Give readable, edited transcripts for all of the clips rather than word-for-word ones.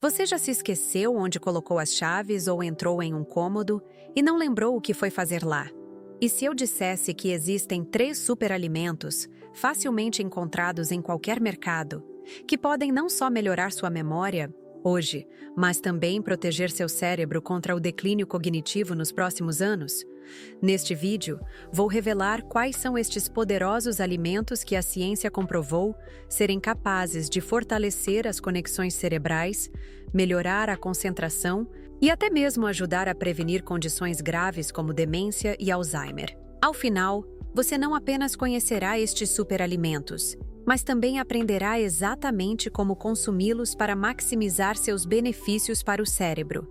Você já se esqueceu onde colocou as chaves ou entrou em um cômodo e não lembrou o que foi fazer lá? E se eu dissesse que existem 3 superalimentos, facilmente encontrados em qualquer mercado, que podem não só melhorar sua memória, hoje, mas também proteger seu cérebro contra o declínio cognitivo nos próximos anos? Neste vídeo, vou revelar quais são estes poderosos alimentos que a ciência comprovou serem capazes de fortalecer as conexões cerebrais, melhorar a concentração e até mesmo ajudar a prevenir condições graves como demência e Alzheimer. Ao final, você não apenas conhecerá estes superalimentos, mas também aprenderá exatamente como consumi-los para maximizar seus benefícios para o cérebro.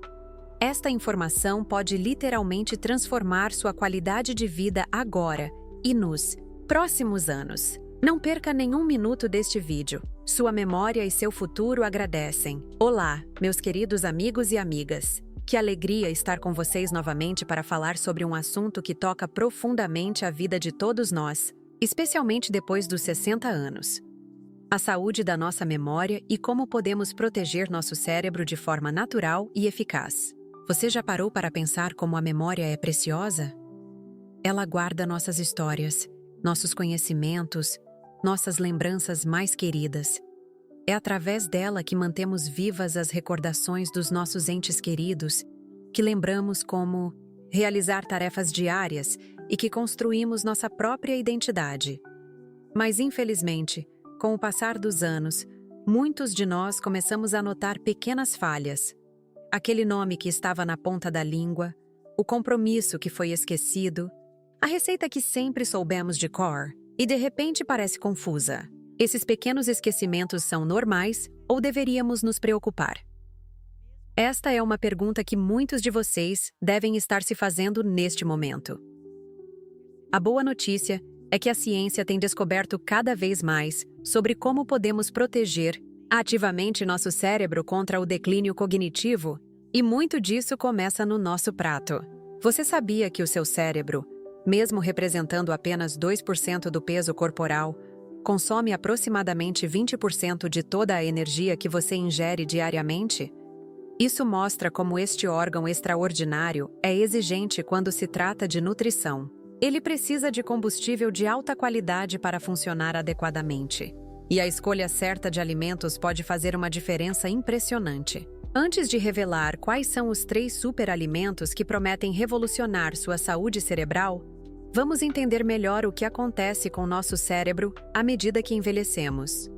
Esta informação pode literalmente transformar sua qualidade de vida agora e nos próximos anos. Não perca nenhum minuto deste vídeo. Sua memória e seu futuro agradecem. Olá, meus queridos amigos e amigas. Que alegria estar com vocês novamente para falar sobre um assunto que toca profundamente a vida de todos nós, especialmente depois dos 60 anos. A saúde da nossa memória e como podemos proteger nosso cérebro de forma natural e eficaz. Você já parou para pensar como a memória é preciosa? Ela guarda nossas histórias, nossos conhecimentos, nossas lembranças mais queridas. É através dela que mantemos vivas as recordações dos nossos entes queridos, que lembramos como realizar tarefas diárias e que construímos nossa própria identidade. Mas, infelizmente, com o passar dos anos, muitos de nós começamos a notar pequenas falhas. Aquele nome que estava na ponta da língua, o compromisso que foi esquecido, a receita que sempre soubemos de cor e de repente parece confusa. Esses pequenos esquecimentos são normais ou deveríamos nos preocupar? Esta é uma pergunta que muitos de vocês devem estar se fazendo neste momento. A boa notícia é que a ciência tem descoberto cada vez mais sobre como podemos proteger ativamente nosso cérebro contra o declínio cognitivo, e muito disso começa no nosso prato. Você sabia que o seu cérebro, mesmo representando apenas 2% do peso corporal, consome aproximadamente 20% de toda a energia que você ingere diariamente? Isso mostra como este órgão extraordinário é exigente quando se trata de nutrição. Ele precisa de combustível de alta qualidade para funcionar adequadamente. E a escolha certa de alimentos pode fazer uma diferença impressionante. Antes de revelar quais são os 3 superalimentos que prometem revolucionar sua saúde cerebral, vamos entender melhor o que acontece com nosso cérebro à medida que envelhecemos.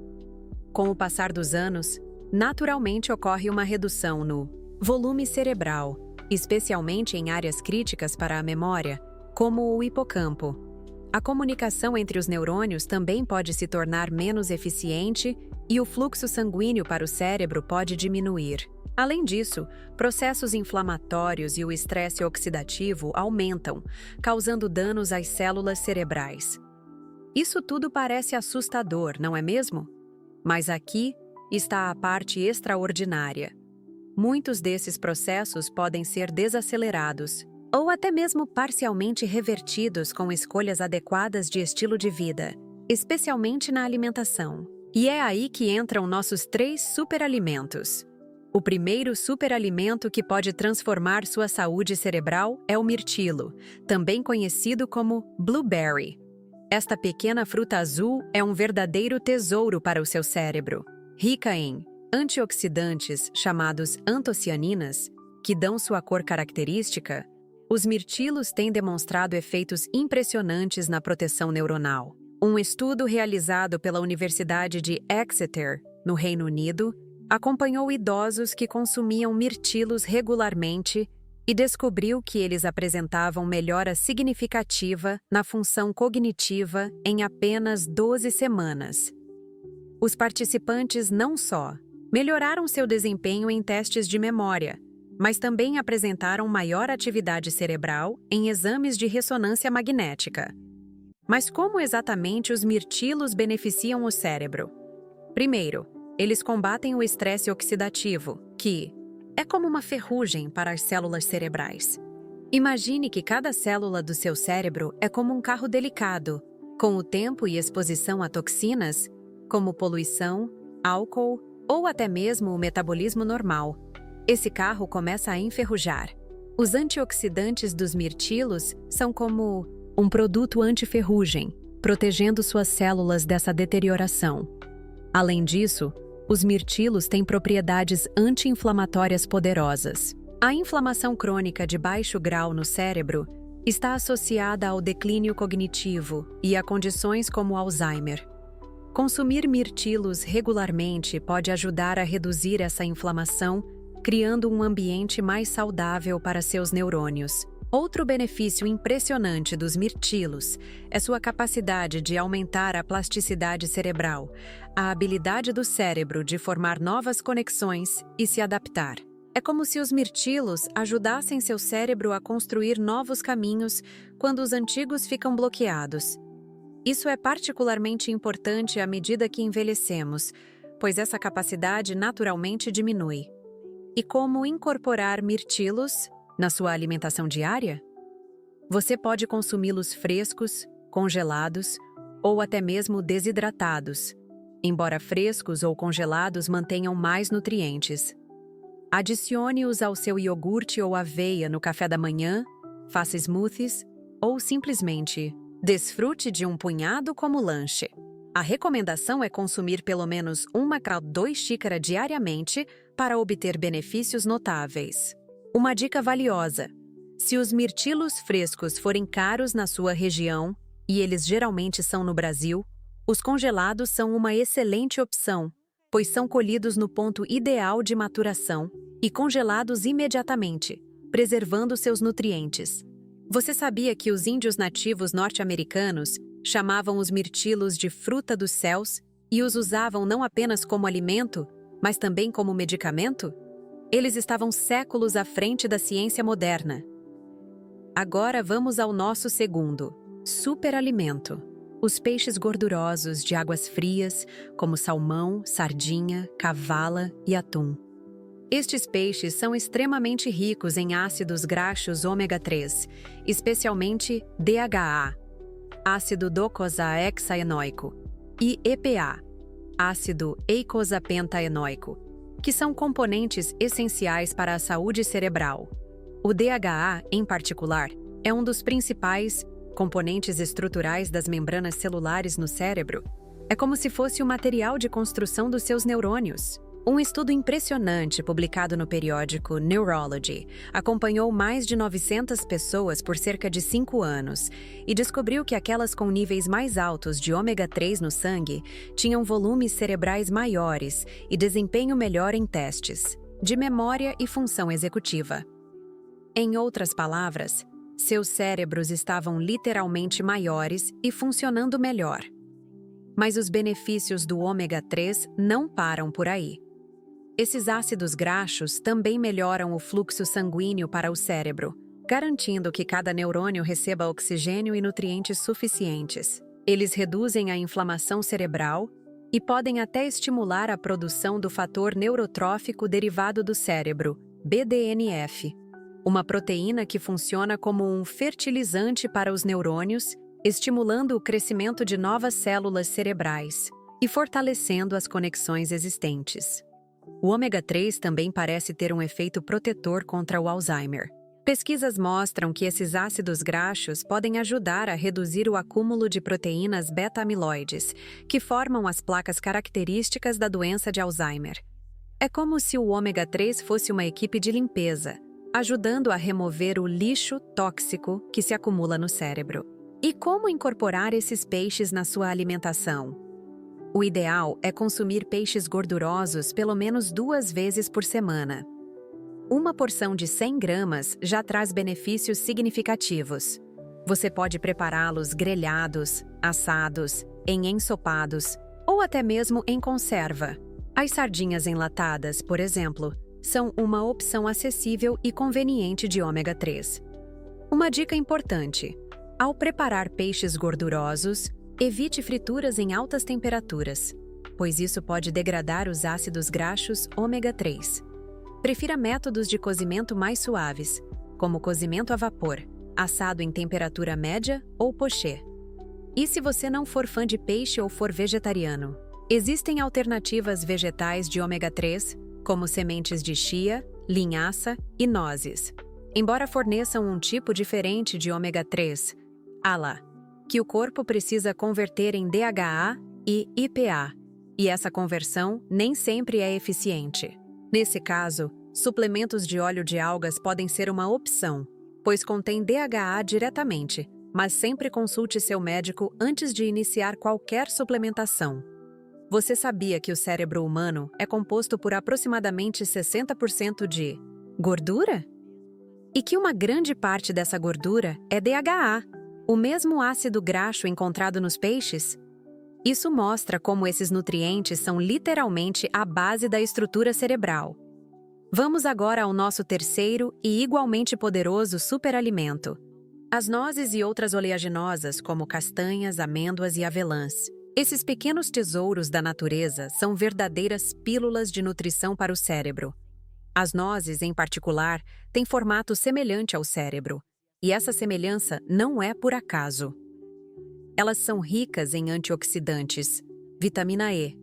Com o passar dos anos, naturalmente ocorre uma redução no volume cerebral, especialmente em áreas críticas para a memória, como o hipocampo. A comunicação entre os neurônios também pode se tornar menos eficiente e o fluxo sanguíneo para o cérebro pode diminuir. Além disso, processos inflamatórios e o estresse oxidativo aumentam, causando danos às células cerebrais. Isso tudo parece assustador, não é mesmo? Mas aqui está a parte extraordinária. Muitos desses processos podem ser desacelerados, ou até mesmo parcialmente revertidos com escolhas adequadas de estilo de vida, especialmente na alimentação. E é aí que entram nossos 3 superalimentos. O primeiro superalimento que pode transformar sua saúde cerebral é o mirtilo, também conhecido como blueberry. Esta pequena fruta azul é um verdadeiro tesouro para o seu cérebro. Rica em antioxidantes chamados antocianinas, que dão sua cor característica, os mirtilos têm demonstrado efeitos impressionantes na proteção neuronal. Um estudo realizado pela Universidade de Exeter, no Reino Unido, acompanhou idosos que consumiam mirtilos regularmente e descobriu que eles apresentavam melhora significativa na função cognitiva em apenas 12 semanas. Os participantes não só melhoraram seu desempenho em testes de memória, mas também apresentaram maior atividade cerebral em exames de ressonância magnética. Mas como exatamente os mirtilos beneficiam o cérebro? Primeiro, eles combatem o estresse oxidativo, que é como uma ferrugem para as células cerebrais. Imagine que cada célula do seu cérebro é como um carro delicado. Com o tempo e exposição a toxinas, como poluição, álcool ou até mesmo o metabolismo normal. Esse carro começa a enferrujar. Os antioxidantes dos mirtilos são como um produto anti-ferrugem, protegendo suas células dessa deterioração. Além disso, os mirtilos têm propriedades anti-inflamatórias poderosas. A inflamação crônica de baixo grau no cérebro está associada ao declínio cognitivo e a condições como Alzheimer. Consumir mirtilos regularmente pode ajudar a reduzir essa inflamação, criando um ambiente mais saudável para seus neurônios. Outro benefício impressionante dos mirtilos é sua capacidade de aumentar a plasticidade cerebral, a habilidade do cérebro de formar novas conexões e se adaptar. É como se os mirtilos ajudassem seu cérebro a construir novos caminhos quando os antigos ficam bloqueados. Isso é particularmente importante à medida que envelhecemos, pois essa capacidade naturalmente diminui. E como incorporar mirtilos na sua alimentação diária? Você pode consumi-los frescos, congelados ou até mesmo desidratados, embora frescos ou congelados mantenham mais nutrientes. Adicione-os ao seu iogurte ou aveia no café da manhã, faça smoothies ou simplesmente desfrute de um punhado como lanche. A recomendação é consumir pelo menos 1 a 2 xícaras diariamente para obter benefícios notáveis. Uma dica valiosa: se os mirtilos frescos forem caros na sua região, e eles geralmente são no Brasil, os congelados são uma excelente opção, pois são colhidos no ponto ideal de maturação e congelados imediatamente, preservando seus nutrientes. Você sabia que os índios nativos norte-americanos chamavam os mirtilos de fruta dos céus e os usavam não apenas como alimento, mas também como medicamento? Eles estavam séculos à frente da ciência moderna. Agora vamos ao nosso segundo superalimento: os peixes gordurosos de águas frias, como salmão, sardinha, cavala e atum. Estes peixes são extremamente ricos em ácidos graxos ômega 3, especialmente DHA, ácido docosahexaenoico, e EPA, ácido eicosapentaenoico, que são componentes essenciais para a saúde cerebral. O DHA, em particular, é um dos principais componentes estruturais das membranas celulares no cérebro. É como se fosse o material de construção dos seus neurônios. Um estudo impressionante publicado no periódico Neurology acompanhou mais de 900 pessoas por cerca de 5 anos e descobriu que aquelas com níveis mais altos de ômega 3 no sangue tinham volumes cerebrais maiores e desempenho melhor em testes de memória e função executiva. Em outras palavras, seus cérebros estavam literalmente maiores e funcionando melhor. Mas os benefícios do ômega 3 não param por aí. Esses ácidos graxos também melhoram o fluxo sanguíneo para o cérebro, garantindo que cada neurônio receba oxigênio e nutrientes suficientes. Eles reduzem a inflamação cerebral e podem até estimular a produção do fator neurotrófico derivado do cérebro, BDNF, uma proteína que funciona como um fertilizante para os neurônios, estimulando o crescimento de novas células cerebrais e fortalecendo as conexões existentes. O ômega 3 também parece ter um efeito protetor contra o Alzheimer. Pesquisas mostram que esses ácidos graxos podem ajudar a reduzir o acúmulo de proteínas beta-amiloides, que formam as placas características da doença de Alzheimer. É como se o ômega 3 fosse uma equipe de limpeza, ajudando a remover o lixo tóxico que se acumula no cérebro. E como incorporar esses peixes na sua alimentação? O ideal é consumir peixes gordurosos pelo menos 2 vezes por semana. Uma porção de 100 gramas já traz benefícios significativos. Você pode prepará-los grelhados, assados, em ensopados ou até mesmo em conserva. As sardinhas enlatadas, por exemplo, são uma opção acessível e conveniente de ômega 3. Uma dica importante: ao preparar peixes gordurosos, evite frituras em altas temperaturas, pois isso pode degradar os ácidos graxos ômega 3. Prefira métodos de cozimento mais suaves, como cozimento a vapor, assado em temperatura média ou pochê. E se você não for fã de peixe ou for vegetariano, Existem alternativas vegetais de ômega 3, como sementes de chia, linhaça e nozes. Embora forneçam um tipo diferente de ômega 3, ALA, que o corpo precisa converter em DHA e IPA, e essa conversão nem sempre é eficiente. Nesse caso, suplementos de óleo de algas podem ser uma opção, pois contém DHA diretamente, mas sempre consulte seu médico antes de iniciar qualquer suplementação. Você sabia que o cérebro humano é composto por aproximadamente 60% de gordura? E que uma grande parte dessa gordura é DHA, o mesmo ácido graxo encontrado nos peixes? Isso mostra como esses nutrientes são literalmente a base da estrutura cerebral. Vamos agora ao nosso terceiro e igualmente poderoso superalimento: as nozes e outras oleaginosas, como castanhas, amêndoas e avelãs. Esses pequenos tesouros da natureza são verdadeiras pílulas de nutrição para o cérebro. As nozes, em particular, têm formato semelhante ao cérebro, e essa semelhança não é por acaso. Elas são ricas em antioxidantes, vitamina E,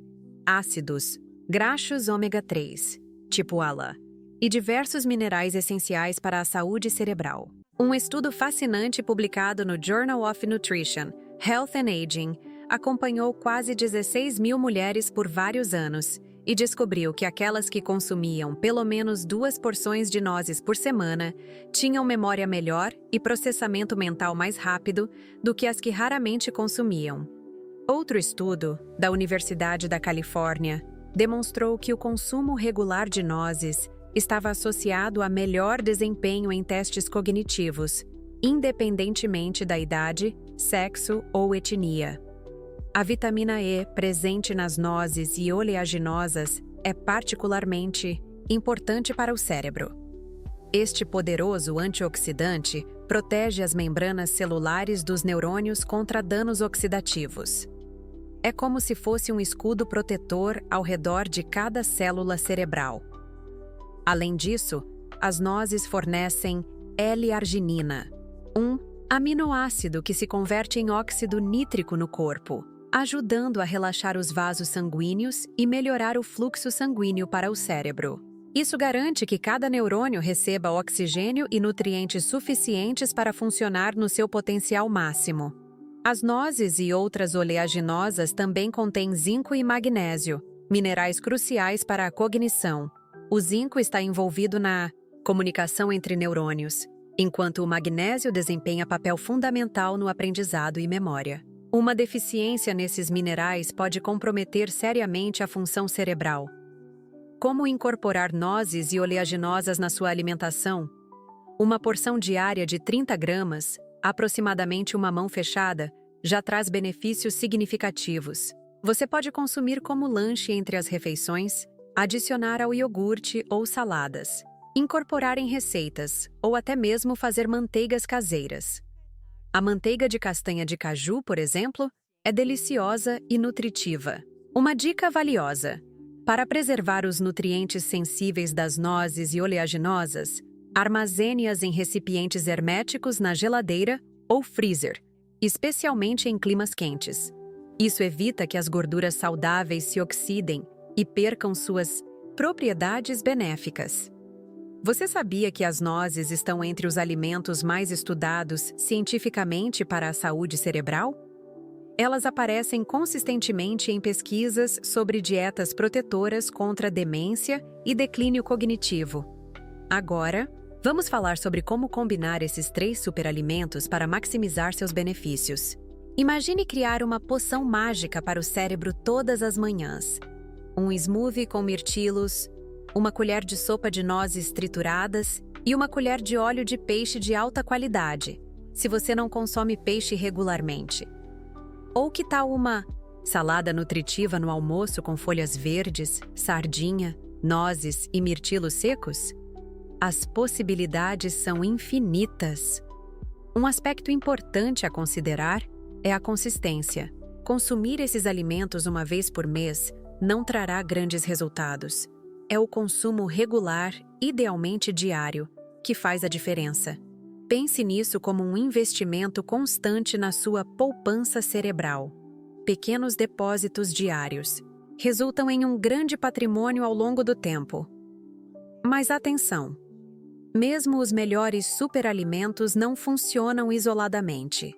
ácidos, graxos ômega 3, tipo ALA, e diversos minerais essenciais para a saúde cerebral. Um estudo fascinante publicado no Journal of Nutrition, Health and Aging acompanhou quase 16 mil mulheres por vários anos e descobriu que aquelas que consumiam pelo menos 2 porções de nozes por semana tinham memória melhor e processamento mental mais rápido do que as que raramente consumiam. Outro estudo, da Universidade da Califórnia, demonstrou que o consumo regular de nozes estava associado a melhor desempenho em testes cognitivos, independentemente da idade, sexo ou etnia. A vitamina E presente nas nozes e oleaginosas é particularmente importante para o cérebro. Este poderoso antioxidante protege as membranas celulares dos neurônios contra danos oxidativos. É como se fosse um escudo protetor ao redor de cada célula cerebral. Além disso, as nozes fornecem L-arginina, um aminoácido que se converte em óxido nítrico no corpo, ajudando a relaxar os vasos sanguíneos e melhorar o fluxo sanguíneo para o cérebro. Isso garante que cada neurônio receba oxigênio e nutrientes suficientes para funcionar no seu potencial máximo. As nozes e outras oleaginosas também contêm zinco e magnésio, minerais cruciais para a cognição. O zinco está envolvido na comunicação entre neurônios, enquanto o magnésio desempenha papel fundamental no aprendizado e memória. Uma deficiência nesses minerais pode comprometer seriamente a função cerebral. Como incorporar nozes e oleaginosas na sua alimentação? Uma porção diária de 30 gramas, aproximadamente uma mão fechada, já traz benefícios significativos. Você pode consumir como lanche entre as refeições, adicionar ao iogurte ou saladas, incorporar em receitas ou até mesmo fazer manteigas caseiras. A manteiga de castanha de caju, por exemplo, é deliciosa e nutritiva. Uma dica valiosa: para preservar os nutrientes sensíveis das nozes e oleaginosas, armazene-as em recipientes herméticos na geladeira ou freezer, especialmente em climas quentes. Isso evita que as gorduras saudáveis se oxidem e percam suas propriedades benéficas. Você sabia que as nozes estão entre os alimentos mais estudados cientificamente para a saúde cerebral? Elas aparecem consistentemente em pesquisas sobre dietas protetoras contra demência e declínio cognitivo. Agora, vamos falar sobre como combinar esses 3 superalimentos para maximizar seus benefícios. Imagine criar uma poção mágica para o cérebro todas as manhãs. Um smoothie com mirtilos, uma colher de sopa de nozes trituradas e uma colher de óleo de peixe de alta qualidade, se você não consome peixe regularmente. Ou que tal uma salada nutritiva no almoço com folhas verdes, sardinha, nozes e mirtilos secos? As possibilidades são infinitas. Um aspecto importante a considerar é a consistência. Consumir esses alimentos uma vez por mês não trará grandes resultados. É o consumo regular, idealmente diário, que faz a diferença. Pense nisso como um investimento constante na sua poupança cerebral. Pequenos depósitos diários, resultam em um grande patrimônio ao longo do tempo. Mas atenção! Mesmo os melhores superalimentos não funcionam isoladamente.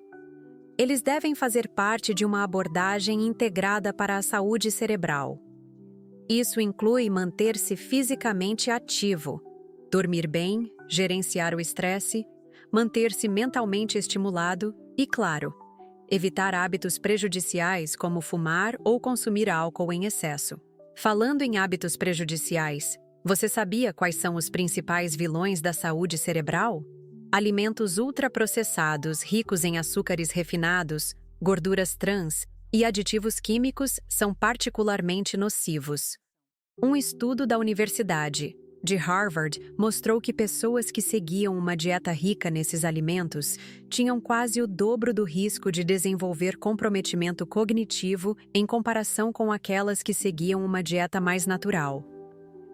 Eles devem fazer parte de uma abordagem integrada para a saúde cerebral. Isso inclui manter-se fisicamente ativo, dormir bem, gerenciar o estresse, manter-se mentalmente estimulado e, claro, evitar hábitos prejudiciais como fumar ou consumir álcool em excesso. Falando em hábitos prejudiciais, você sabia quais são os principais vilões da saúde cerebral? Alimentos ultraprocessados, ricos em açúcares refinados, gorduras trans e aditivos químicos são particularmente nocivos. Um estudo da Universidade de Harvard mostrou que pessoas que seguiam uma dieta rica nesses alimentos tinham quase o dobro do risco de desenvolver comprometimento cognitivo em comparação com aquelas que seguiam uma dieta mais natural.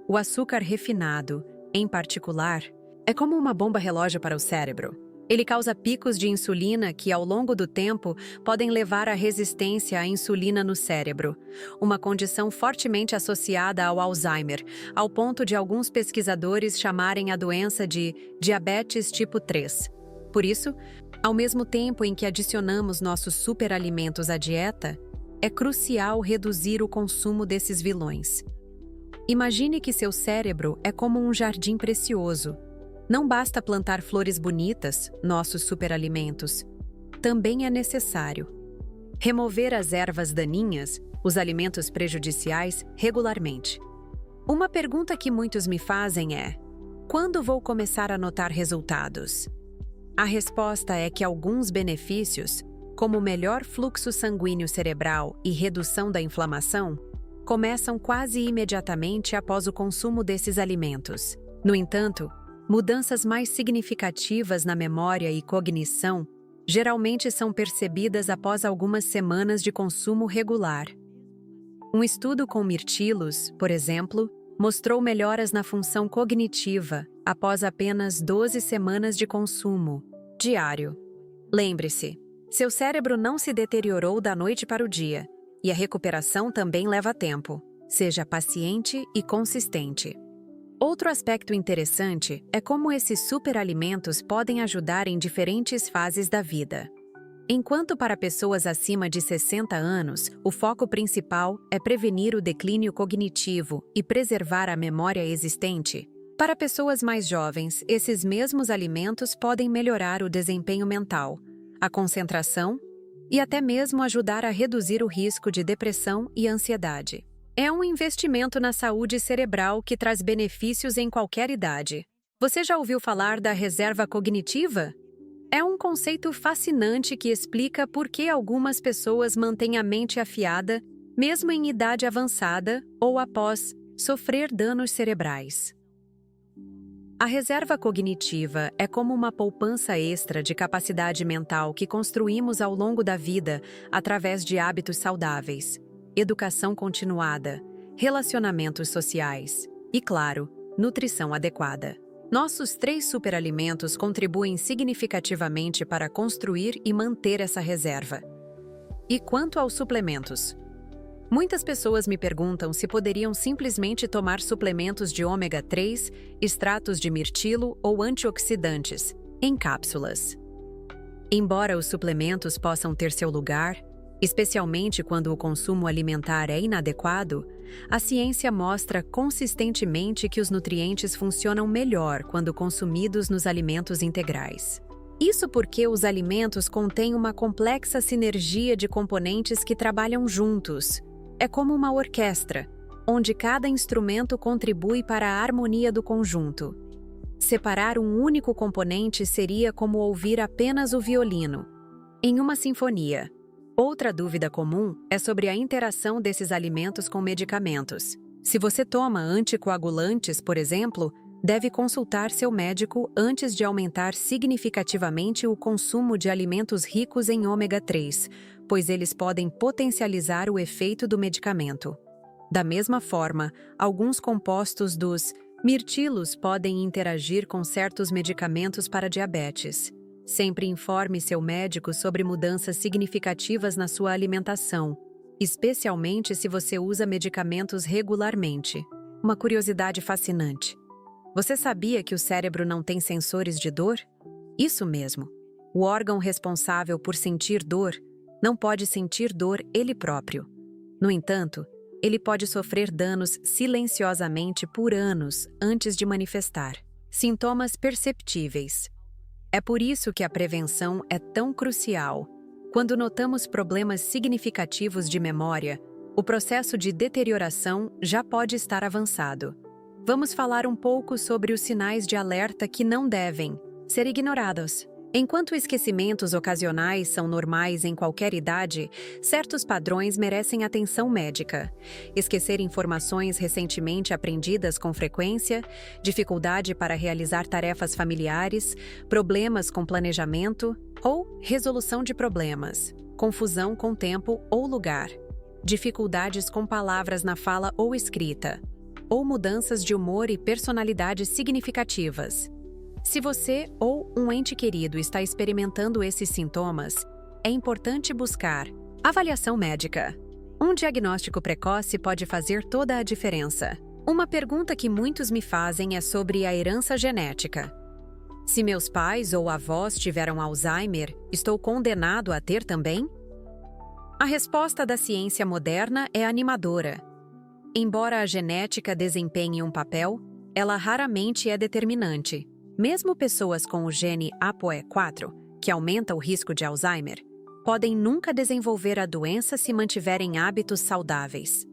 O açúcar refinado, em particular, é como uma bomba relógio para o cérebro. Ele causa picos de insulina que, ao longo do tempo, podem levar à resistência à insulina no cérebro, uma condição fortemente associada ao Alzheimer, ao ponto de alguns pesquisadores chamarem a doença de diabetes tipo 3. Por isso, ao mesmo tempo em que adicionamos nossos superalimentos à dieta, é crucial reduzir o consumo desses vilões. Imagine que seu cérebro é como um jardim precioso. Não basta plantar flores bonitas, nossos superalimentos. Também é necessário remover as ervas daninhas, os alimentos prejudiciais, regularmente. Uma pergunta que muitos me fazem é: quando vou começar a notar resultados? A resposta é que alguns benefícios, como melhor fluxo sanguíneo cerebral e redução da inflamação, começam quase imediatamente após o consumo desses alimentos. No entanto, mudanças mais significativas na memória e cognição geralmente são percebidas após algumas semanas de consumo regular. Um estudo com mirtilos, por exemplo, mostrou melhoras na função cognitiva após apenas 12 semanas de consumo diário. Lembre-se, seu cérebro não se deteriorou da noite para o dia, e a recuperação também leva tempo. Seja paciente e consistente. Outro aspecto interessante é como esses superalimentos podem ajudar em diferentes fases da vida. Enquanto para pessoas acima de 60 anos, o foco principal é prevenir o declínio cognitivo e preservar a memória existente, para pessoas mais jovens, esses mesmos alimentos podem melhorar o desempenho mental, a concentração e até mesmo ajudar a reduzir o risco de depressão e ansiedade. É um investimento na saúde cerebral que traz benefícios em qualquer idade. Você já ouviu falar da reserva cognitiva? É um conceito fascinante que explica por que algumas pessoas mantêm a mente afiada, mesmo em idade avançada ou após sofrer danos cerebrais. A reserva cognitiva é como uma poupança extra de capacidade mental que construímos ao longo da vida através de hábitos saudáveis, educação continuada, relacionamentos sociais e, claro, nutrição adequada. Nossos 3 superalimentos contribuem significativamente para construir e manter essa reserva. E quanto aos suplementos? Muitas pessoas me perguntam se poderiam simplesmente tomar suplementos de ômega 3, extratos de mirtilo ou antioxidantes, em cápsulas. Embora os suplementos possam ter seu lugar, especialmente quando o consumo alimentar é inadequado, a ciência mostra consistentemente que os nutrientes funcionam melhor quando consumidos nos alimentos integrais. Isso porque os alimentos contêm uma complexa sinergia de componentes que trabalham juntos. É como uma orquestra, onde cada instrumento contribui para a harmonia do conjunto. Separar um único componente seria como ouvir apenas o violino, em uma sinfonia. Outra dúvida comum é sobre a interação desses alimentos com medicamentos. Se você toma anticoagulantes, por exemplo, deve consultar seu médico antes de aumentar significativamente o consumo de alimentos ricos em ômega 3, pois eles podem potencializar o efeito do medicamento. Da mesma forma, alguns compostos dos mirtilos podem interagir com certos medicamentos para diabetes. Sempre informe seu médico sobre mudanças significativas na sua alimentação. especialmente se você usa medicamentos regularmente. Uma curiosidade fascinante. Você sabia que o cérebro não tem sensores de dor? Isso mesmo. O órgão responsável por sentir dor não pode sentir dor ele próprio. No entanto, ele pode sofrer danos silenciosamente por anos antes de manifestar sintomas perceptíveis. É por isso que a prevenção é tão crucial. Quando notamos problemas significativos de memória, o processo de deterioração já pode estar avançado. Vamos falar um pouco sobre os sinais de alerta que não devem ser ignorados. Enquanto esquecimentos ocasionais são normais em qualquer idade, certos padrões merecem atenção médica. Esquecer informações recentemente aprendidas com frequência, dificuldade para realizar tarefas familiares, problemas com planejamento ou resolução de problemas, confusão com tempo ou lugar, dificuldades com palavras na fala ou escrita, ou mudanças de humor e personalidade significativas. Se você ou um ente querido está experimentando esses sintomas, é importante buscar avaliação médica. Um diagnóstico precoce pode fazer toda a diferença. Uma pergunta que muitos me fazem é sobre a herança genética. Se meus pais ou avós tiveram Alzheimer, estou condenado a ter também? A resposta da ciência moderna é animadora. Embora a genética desempenhe um papel, ela raramente é determinante. Mesmo pessoas com o gene APOE4, que aumenta o risco de Alzheimer, podem nunca desenvolver a doença se mantiverem hábitos saudáveis.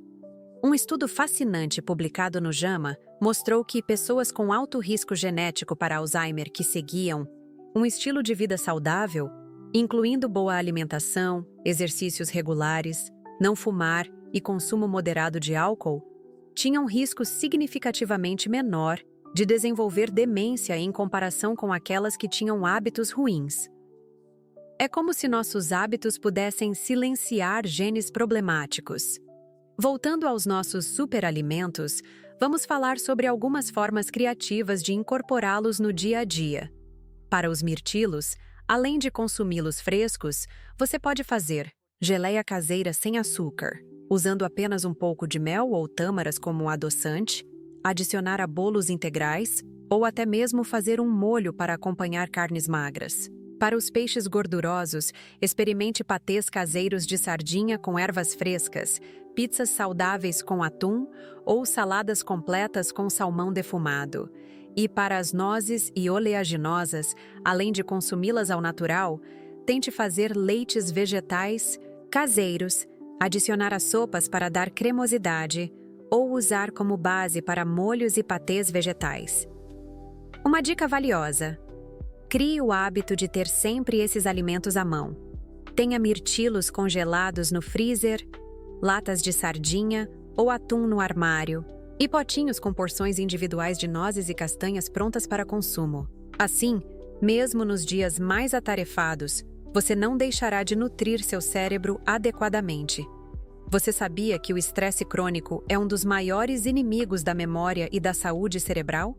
Um estudo fascinante publicado no JAMA mostrou que pessoas com alto risco genético para Alzheimer que seguiam um estilo de vida saudável, incluindo boa alimentação, exercícios regulares, não fumar e consumo moderado de álcool, tinham risco significativamente menor de desenvolver demência em comparação com aquelas que tinham hábitos ruins. É como se nossos hábitos pudessem silenciar genes problemáticos. Voltando aos nossos superalimentos, vamos falar sobre algumas formas criativas de incorporá-los no dia a dia. Para os mirtilos, além de consumi-los frescos, você pode fazer geleia caseira sem açúcar, usando apenas um pouco de mel ou tâmaras como adoçante, adicionar a bolos integrais ou até mesmo fazer um molho para acompanhar carnes magras. Para os peixes gordurosos, experimente patês caseiros de sardinha com ervas frescas, pizzas saudáveis com atum ou saladas completas com salmão defumado. E para as nozes e oleaginosas, além de consumi-las ao natural, tente fazer leites vegetais caseiros, adicionar às sopas para dar cremosidade, ou usar como base para molhos e patês vegetais. Uma dica valiosa: crie o hábito de ter sempre esses alimentos à mão. Tenha mirtilos congelados no freezer, latas de sardinha ou atum no armário, e potinhos com porções individuais de nozes e castanhas prontas para consumo. Assim, mesmo nos dias mais atarefados, você não deixará de nutrir seu cérebro adequadamente. Você sabia que o estresse crônico é um dos maiores inimigos da memória e da saúde cerebral?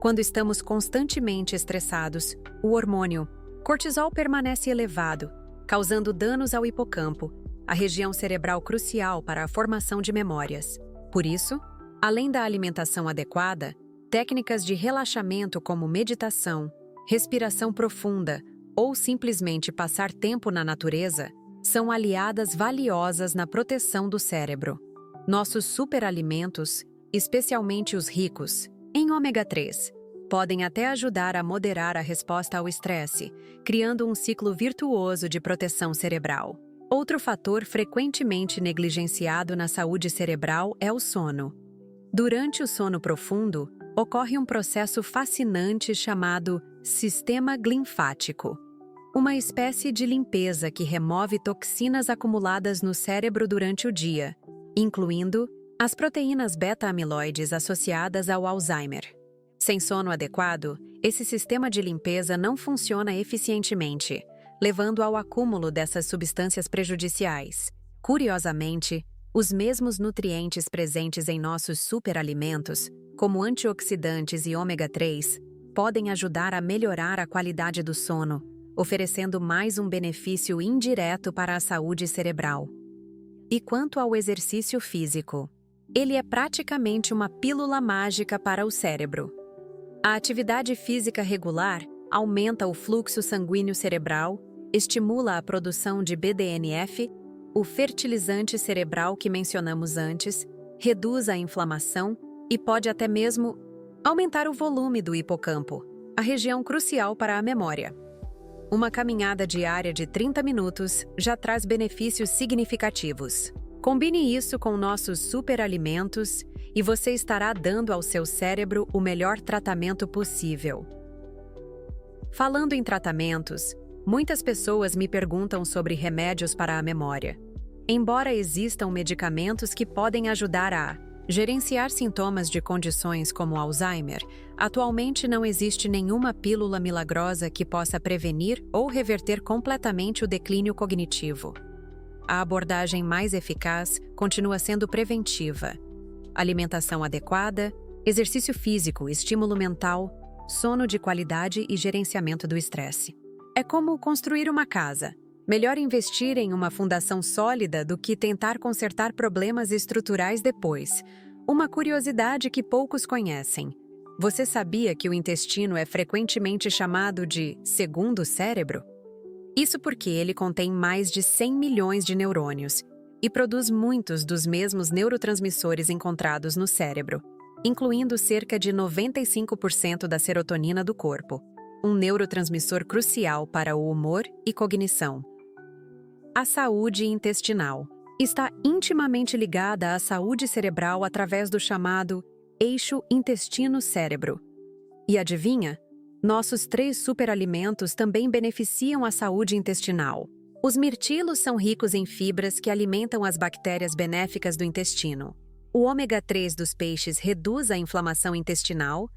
Quando estamos constantemente estressados, o hormônio cortisol permanece elevado, causando danos ao hipocampo, a região cerebral crucial para a formação de memórias. Por isso, além da alimentação adequada, técnicas de relaxamento como meditação, respiração profunda ou simplesmente passar tempo na natureza são aliadas valiosas na proteção do cérebro. Nossos superalimentos, especialmente os ricos em ômega 3, podem até ajudar a moderar a resposta ao estresse, criando um ciclo virtuoso de proteção cerebral. Outro fator frequentemente negligenciado na saúde cerebral é o sono. Durante o sono profundo, ocorre um processo fascinante chamado sistema linfático, uma espécie de limpeza que remove toxinas acumuladas no cérebro durante o dia, incluindo as proteínas beta-amiloides associadas ao Alzheimer. Sem sono adequado, esse sistema de limpeza não funciona eficientemente, levando ao acúmulo dessas substâncias prejudiciais. Curiosamente, os mesmos nutrientes presentes em nossos superalimentos, como antioxidantes e ômega 3, podem ajudar a melhorar a qualidade do sono, oferecendo mais um benefício indireto para a saúde cerebral. E quanto ao exercício físico? Ele é praticamente uma pílula mágica para o cérebro. A atividade física regular aumenta o fluxo sanguíneo cerebral, estimula a produção de BDNF, o fertilizante cerebral que mencionamos antes, reduz a inflamação e pode até mesmo aumentar o volume do hipocampo, a região crucial para a memória. Uma caminhada diária de 30 minutos já traz benefícios significativos. Combine isso com nossos superalimentos e você estará dando ao seu cérebro o melhor tratamento possível. Falando em tratamentos, muitas pessoas me perguntam sobre remédios para a memória. Embora existam medicamentos que podem ajudar a gerenciar sintomas de condições como Alzheimer, atualmente não existe nenhuma pílula milagrosa que possa prevenir ou reverter completamente o declínio cognitivo. A abordagem mais eficaz continua sendo preventiva. Alimentação adequada, exercício físico, estímulo mental, sono de qualidade e gerenciamento do estresse. É como construir uma casa. Melhor investir em uma fundação sólida do que tentar consertar problemas estruturais depois. Uma curiosidade que poucos conhecem. Você sabia que o intestino é frequentemente chamado de segundo cérebro? Isso porque ele contém mais de 100 milhões de neurônios e produz muitos dos mesmos neurotransmissores encontrados no cérebro, incluindo cerca de 95% da serotonina do corpo, um neurotransmissor crucial para o humor e cognição. A saúde intestinal está intimamente ligada à saúde cerebral através do chamado eixo intestino-cérebro. E adivinha? Nossos 3 superalimentos também beneficiam a saúde intestinal. Os mirtilos são ricos em fibras que alimentam as bactérias benéficas do intestino. O ômega 3 dos peixes reduz a inflamação intestinal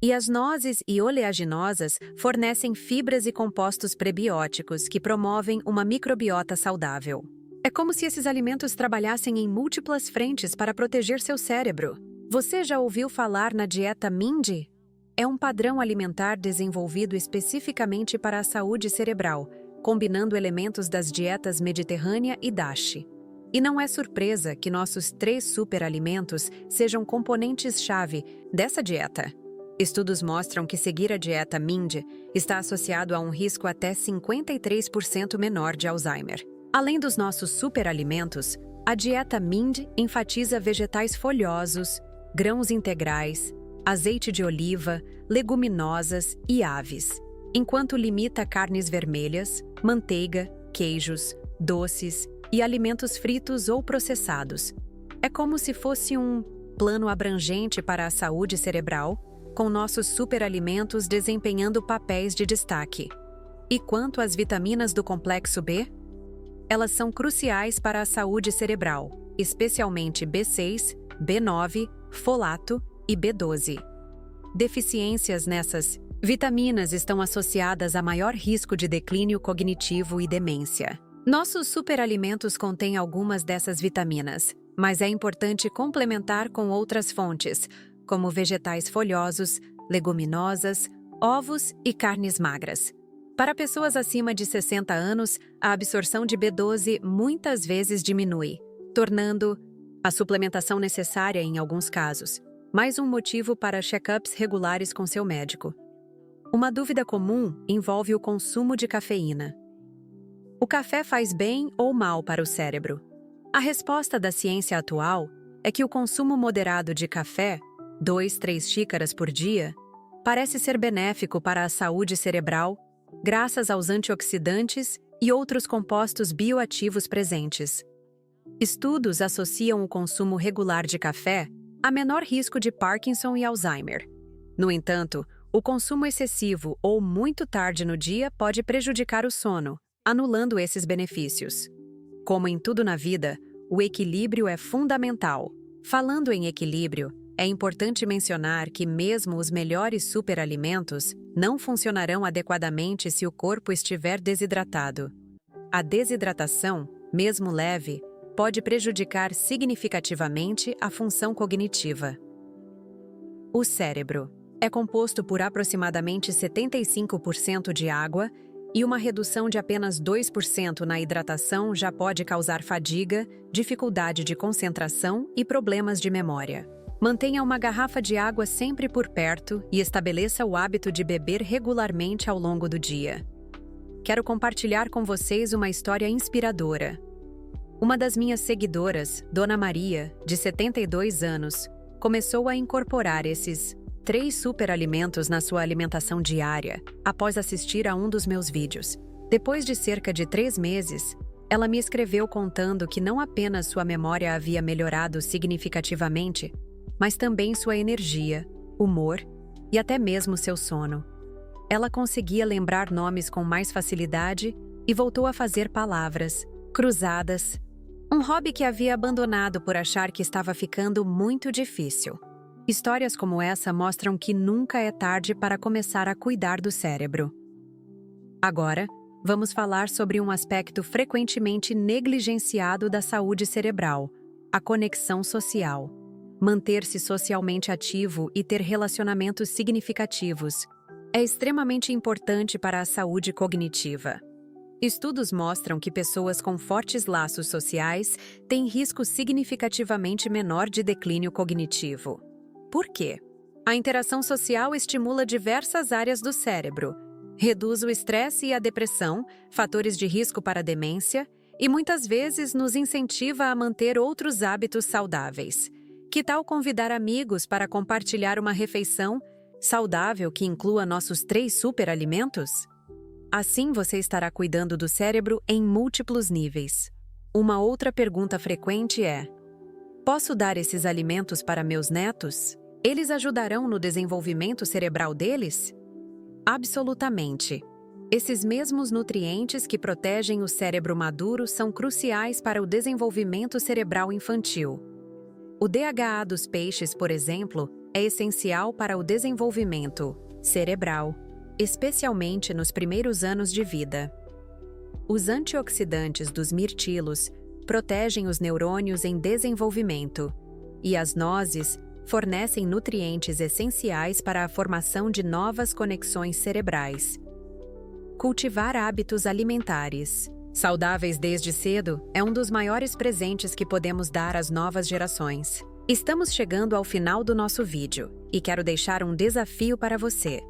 e as nozes e oleaginosas fornecem fibras e compostos prebióticos que promovem uma microbiota saudável. É como se esses alimentos trabalhassem em múltiplas frentes para proteger seu cérebro. Você já ouviu falar na dieta Mindy? É um padrão alimentar desenvolvido especificamente para a saúde cerebral, combinando elementos das dietas Mediterrânea e DASH. E não é surpresa que nossos 3 superalimentos sejam componentes-chave dessa dieta. Estudos mostram que seguir a dieta Mindy está associado a um risco até 53% menor de Alzheimer. Além dos nossos superalimentos, a dieta Mindy enfatiza vegetais folhosos, grãos integrais, azeite de oliva, leguminosas e aves, enquanto limita carnes vermelhas, manteiga, queijos, doces e alimentos fritos ou processados. É como se fosse um plano abrangente para a saúde cerebral, com nossos superalimentos desempenhando papéis de destaque. E quanto às vitaminas do complexo B? Elas são cruciais para a saúde cerebral, especialmente B6, B9, folato e B12. Deficiências nessas vitaminas estão associadas a maior risco de declínio cognitivo e demência. Nossos superalimentos contêm algumas dessas vitaminas, mas é importante complementar com outras fontes, como vegetais folhosos, leguminosas, ovos e carnes magras. Para pessoas acima de 60 anos, a absorção de B12 muitas vezes diminui, tornando a suplementação necessária em alguns casos. Mais um motivo para check-ups regulares com seu médico. Uma dúvida comum envolve o consumo de cafeína. O café faz bem ou mal para o cérebro? A resposta da ciência atual é que o consumo moderado de café, 2-3 xícaras por dia, parece ser benéfico para a saúde cerebral, graças aos antioxidantes e outros compostos bioativos presentes. Estudos associam o consumo regular de café a menor risco de Parkinson e Alzheimer. No entanto, o consumo excessivo ou muito tarde no dia pode prejudicar o sono, anulando esses benefícios. Como em tudo na vida, o equilíbrio é fundamental. Falando em equilíbrio, é importante mencionar que mesmo os melhores superalimentos não funcionarão adequadamente se o corpo estiver desidratado. A desidratação, mesmo leve, pode prejudicar significativamente a função cognitiva. O cérebro é composto por aproximadamente 75% de água e uma redução de apenas 2% na hidratação já pode causar fadiga, dificuldade de concentração e problemas de memória. Mantenha uma garrafa de água sempre por perto e estabeleça o hábito de beber regularmente ao longo do dia. Quero compartilhar com vocês uma história inspiradora. Uma das minhas seguidoras, Dona Maria, de 72 anos, começou a incorporar esses 3 superalimentos na sua alimentação diária, após assistir a um dos meus vídeos. Depois de cerca de 3 meses, ela me escreveu contando que não apenas sua memória havia melhorado significativamente, mas também sua energia, humor e até mesmo seu sono. Ela conseguia lembrar nomes com mais facilidade e voltou a fazer palavras, cruzadas, um hobby que havia abandonado por achar que estava ficando muito difícil. Histórias como essa mostram que nunca é tarde para começar a cuidar do cérebro. Agora, vamos falar sobre um aspecto frequentemente negligenciado da saúde cerebral: a conexão social. Manter-se socialmente ativo e ter relacionamentos significativos é extremamente importante para a saúde cognitiva. Estudos mostram que pessoas com fortes laços sociais têm risco significativamente menor de declínio cognitivo. Por quê? A interação social estimula diversas áreas do cérebro, reduz o estresse e a depressão, fatores de risco para a demência, e muitas vezes nos incentiva a manter outros hábitos saudáveis. Que tal convidar amigos para compartilhar uma refeição saudável que inclua nossos 3 superalimentos? Assim você estará cuidando do cérebro em múltiplos níveis. Uma outra pergunta frequente é: posso dar esses alimentos para meus netos? Eles ajudarão no desenvolvimento cerebral deles? Absolutamente. Esses mesmos nutrientes que protegem o cérebro maduro são cruciais para o desenvolvimento cerebral infantil. O DHA dos peixes, por exemplo, é essencial para o desenvolvimento cerebral, especialmente nos primeiros anos de vida. Os antioxidantes dos mirtilos protegem os neurônios em desenvolvimento, e as nozes fornecem nutrientes essenciais para a formação de novas conexões cerebrais. Cultivar hábitos alimentares saudáveis desde cedo é um dos maiores presentes que podemos dar às novas gerações. Estamos chegando ao final do nosso vídeo e quero deixar um desafio para você.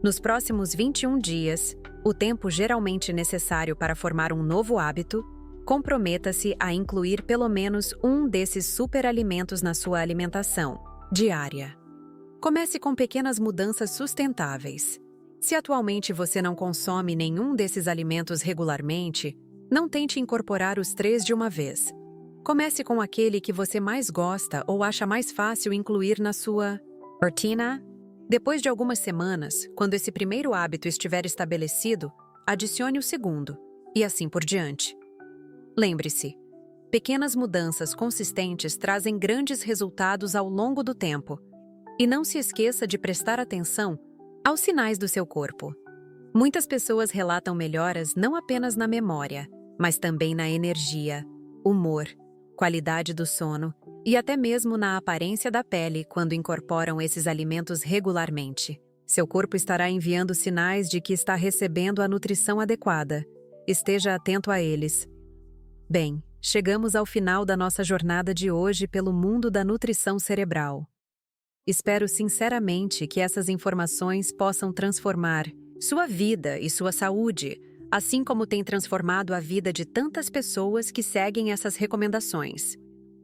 Nos próximos 21 dias, o tempo geralmente necessário para formar um novo hábito, comprometa-se a incluir pelo menos um desses superalimentos na sua alimentação diária. Comece com pequenas mudanças sustentáveis. Se atualmente você não consome nenhum desses alimentos regularmente, não tente incorporar os 3 de uma vez. Comece com aquele que você mais gosta ou acha mais fácil incluir na sua rotina. Depois de algumas semanas, quando esse primeiro hábito estiver estabelecido, adicione o segundo, e assim por diante. Lembre-se, pequenas mudanças consistentes trazem grandes resultados ao longo do tempo. E não se esqueça de prestar atenção aos sinais do seu corpo. Muitas pessoas relatam melhoras não apenas na memória, mas também na energia, humor, qualidade do sono e até mesmo na aparência da pele quando incorporam esses alimentos regularmente. Seu corpo estará enviando sinais de que está recebendo a nutrição adequada. Esteja atento a eles. Bem, chegamos ao final da nossa jornada de hoje pelo mundo da nutrição cerebral. Espero sinceramente que essas informações possam transformar sua vida e sua saúde, assim como tem transformado a vida de tantas pessoas que seguem essas recomendações.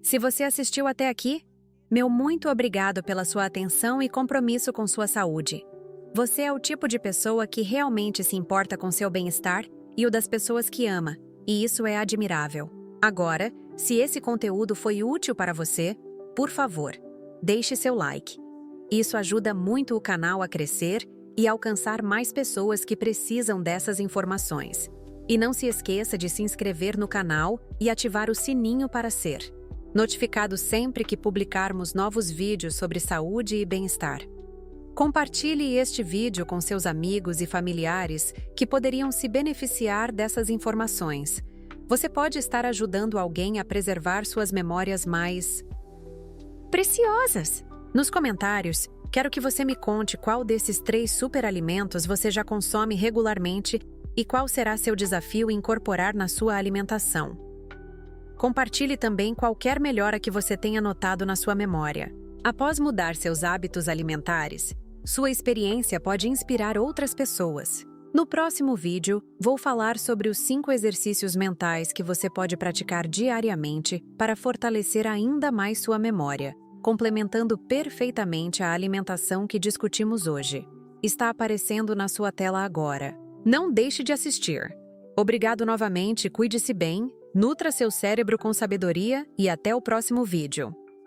Se você assistiu até aqui, meu muito obrigado pela sua atenção e compromisso com sua saúde. Você é o tipo de pessoa que realmente se importa com seu bem-estar e o das pessoas que ama, e isso é admirável. Agora, se esse conteúdo foi útil para você, por favor, deixe seu like. Isso ajuda muito o canal a crescer e alcançar mais pessoas que precisam dessas informações. E não se esqueça de se inscrever no canal e ativar o sininho para ser notificado sempre que publicarmos novos vídeos sobre saúde e bem-estar. Compartilhe este vídeo com seus amigos e familiares que poderiam se beneficiar dessas informações. Você pode estar ajudando alguém a preservar suas memórias mais preciosas. Nos comentários, quero que você me conte qual desses 3 superalimentos você já consome regularmente E qual será seu desafio incorporar na sua alimentação? Compartilhe também qualquer melhora que você tenha notado na sua memória. Após mudar seus hábitos alimentares, sua experiência pode inspirar outras pessoas. No próximo vídeo, vou falar sobre os 5 exercícios mentais que você pode praticar diariamente para fortalecer ainda mais sua memória, complementando perfeitamente a alimentação que discutimos hoje. Está aparecendo na sua tela agora. Não deixe de assistir. Obrigado novamente, cuide-se bem, nutra seu cérebro com sabedoria e até o próximo vídeo.